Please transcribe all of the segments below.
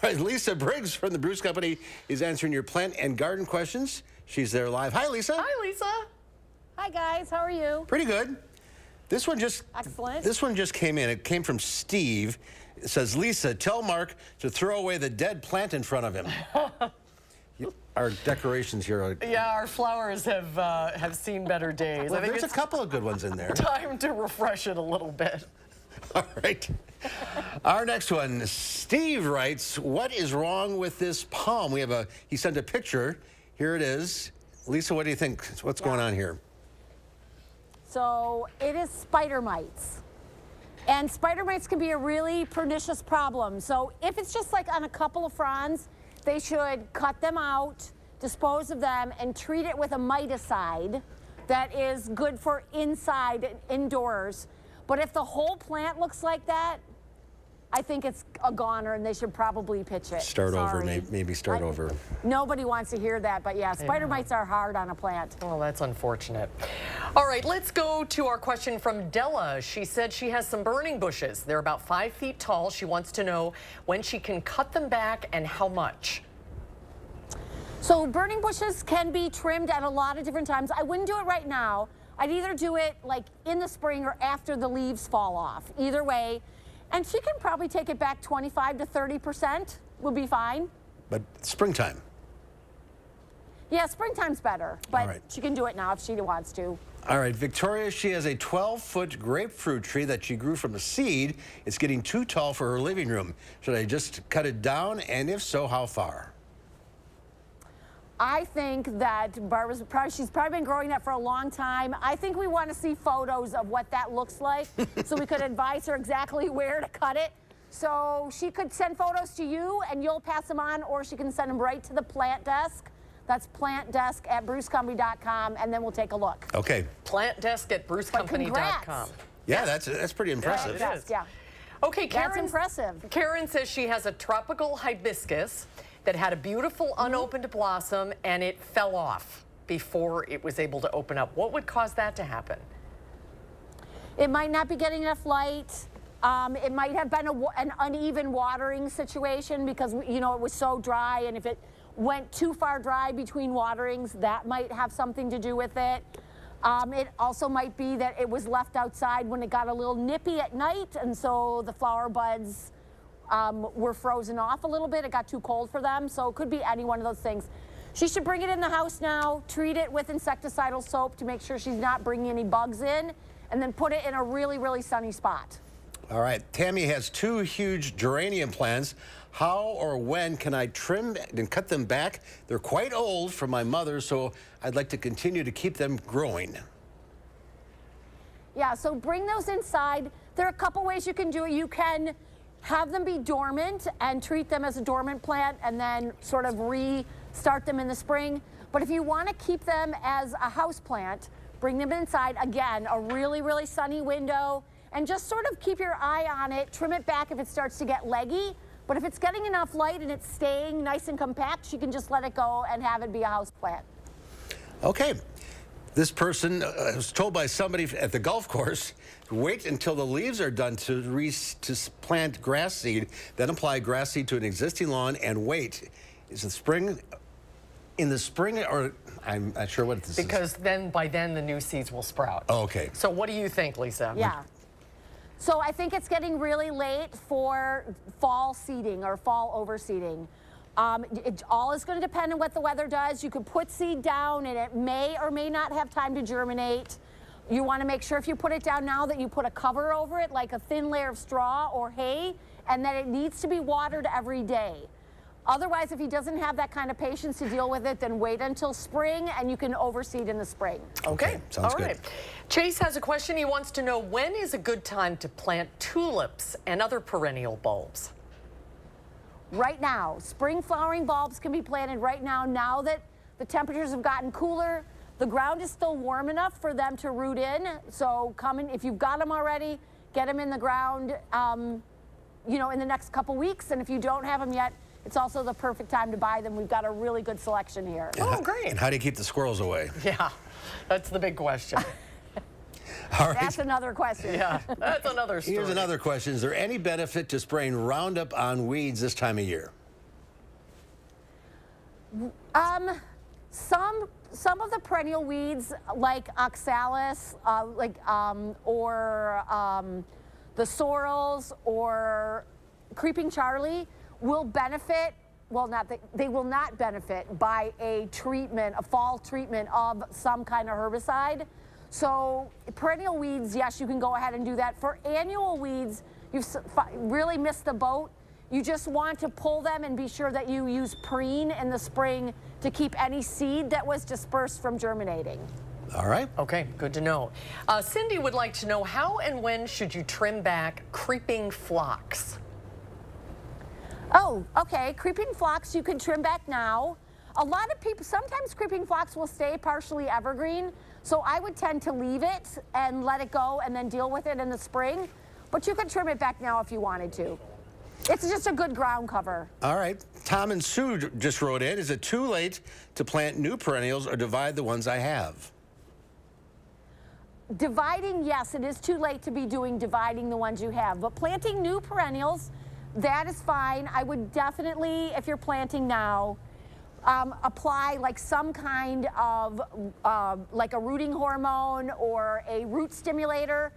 right, Lisa Briggs from the Brew's Company is answering your plant and garden questions. She's there live. Hi, Lisa. Hi, Lisa. Hi, guys. How are you? Pretty good. This one just Excellent. This one just came in. It came from Steve. It says, Lisa, tell Mark to throw away the dead plant in front of him. Our decorations here are... Yeah, our flowers have seen better days. Well, I think there's a couple of good ones in there. Time to refresh it a little bit. All right. Our next one, Steve writes, what is wrong with this palm? He sent a picture. Here it is. Lisa, what do you think? What's going on here? So it is spider mites. And spider mites can be a really pernicious problem. So if it's just like on a couple of fronds, they should cut them out, dispose of them, and treat it with a miticide that is good for inside and indoors. But if the whole plant looks like that, I think it's a goner and they should probably pitch it. Start over, maybe start over. Nobody wants to hear that, but yeah, spider mites are hard on a plant. Well, that's unfortunate. All right, let's go to our question from Della. She said she has some burning bushes. They're about 5 feet tall. She wants to know when she can cut them back and how much. So burning bushes can be trimmed at a lot of different times. I wouldn't do it right now. I'd either do it like in the spring or after the leaves fall off. Either way. And she can probably take it back 25 to 30% would be fine. But springtime. Yeah, springtime's better, but right. She can do it now if she wants to. All right, Victoria, she has a 12-foot grapefruit tree that she grew from a seed. It's getting too tall for her living room. Should I just cut it down? And if so, how far? I think that she's probably been growing that for a long time. I think we want to see photos of what that looks like so we could advise her exactly where to cut it. So she could send photos to you and you'll pass them on, or she can send them right to the plant desk. That's plantdesk@brewscompany.com, and then we'll take a look. Okay. Plantdesk@brewscompany.com. Yeah, that's pretty impressive. Yeah, it is. Yeah. Okay, That's impressive. Karen says she has a tropical hibiscus that had a beautiful unopened blossom and it fell off before it was able to open up. What would cause that to happen? It might not be getting enough light. It might have been an uneven watering situation because, you know, it was so dry, and if it went too far dry between waterings, that might have something to do with it. It also might be that it was left outside when it got a little nippy at night, and so the flower buds were frozen off a little bit. It got too cold for them, so it could be any one of those things. She should bring it in the house now, treat it with insecticidal soap to make sure she's not bringing any bugs in, and then put it in a really, really sunny spot. All right, Tammy has 2 huge geranium plants. How or when can I trim and cut them back? They're quite old for my mother, so I'd like to continue to keep them growing. Yeah, so bring those inside. There are a couple ways you can do it. You can have them be dormant and treat them as a dormant plant and then sort of restart them in the spring. But if you want to keep them as a house plant, bring them inside. Again, a really, really sunny window, and just sort of keep your eye on it. Trim it back if it starts to get leggy. But if it's getting enough light and it's staying nice and compact, you can just let it go and have it be a house plant. Okay. This person was told by somebody at the golf course, wait until the leaves are done to plant grass seed, then apply grass seed to an existing lawn and wait. Is it spring? In the spring, or I'm not sure what this is. Because by then the new seeds will sprout. Oh, okay. So what do you think, Lisa? Yeah. So I think it's getting really late for fall seeding or fall overseeding. It all is going to depend on what the weather does. You could put seed down and it may or may not have time to germinate. You want to make sure if you put it down now that you put a cover over it, like a thin layer of straw or hay, and that it needs to be watered every day. Otherwise, if he doesn't have that kind of patience to deal with it, then wait until spring and you can overseed in the spring. Okay, sounds good. All right. Chase has a question. He wants to know, when is a good time to plant tulips and other perennial bulbs? Right now. Spring flowering bulbs can be planted right now. Now that the temperatures have gotten cooler, the ground is still warm enough for them to root in. So if you've got them already, get them in the ground, you know, in the next couple weeks. And if you don't have them yet, it's also the perfect time to buy them. We've got a really good selection here. Oh, great. And how do you keep the squirrels away? Yeah, that's the big question. All right. That's another question. Yeah, that's another story. Here's another question. Is there any benefit to spraying Roundup on weeds this time of year? Some of the perennial weeds like oxalis, the sorrels or creeping Charlie will benefit. Well, they will not benefit by a treatment, a fall treatment of some kind of herbicide. So perennial weeds, yes, you can go ahead and do that. For annual weeds, you've really missed the boat. You just want to pull them and be sure that you use preen in the spring to keep any seed that was dispersed from germinating. All right. Okay, good to know. Cindy would like to know, how and when should you trim back creeping phlox? Oh, okay. Creeping phlox you can trim back now. A lot of people, sometimes creeping phlox will stay partially evergreen, so I would tend to leave it and let it go and then deal with it in the spring. But you could trim it back now if you wanted to. It's just a good ground cover. All right. Tom and Sue just wrote in, is it too late to plant new perennials or divide the ones I have? Dividing, yes, it is too late to be dividing the ones you have. But planting new perennials, that is fine. I would definitely, if you're planting now, apply like some kind of like a rooting hormone or a root stimulator.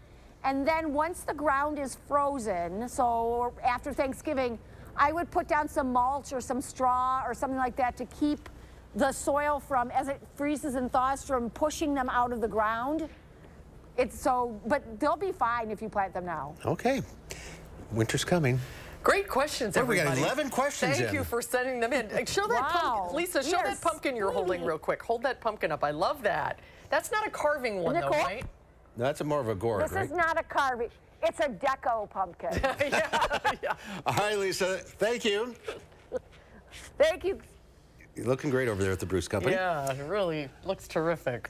And then once the ground is frozen, so after Thanksgiving, I would put down some mulch or some straw or something like that to keep the soil from, as it freezes and thaws, from pushing them out of the ground. But they'll be fine if you plant them now. Okay. Winter's coming. Great questions, Well, we everybody. got 11 questions Thank in. you for sending them in. Show that pumpkin. Lisa, show that pumpkin you're holding real quick. Hold that pumpkin up. I love that. That's not a carving one, though, right? No, that's more of a gourd, This right? is not a carving. It's a deco pumpkin. yeah. All right, Lisa. Thank you. Thank you. You're looking great over there at the Bruce Company. Yeah, it really looks terrific.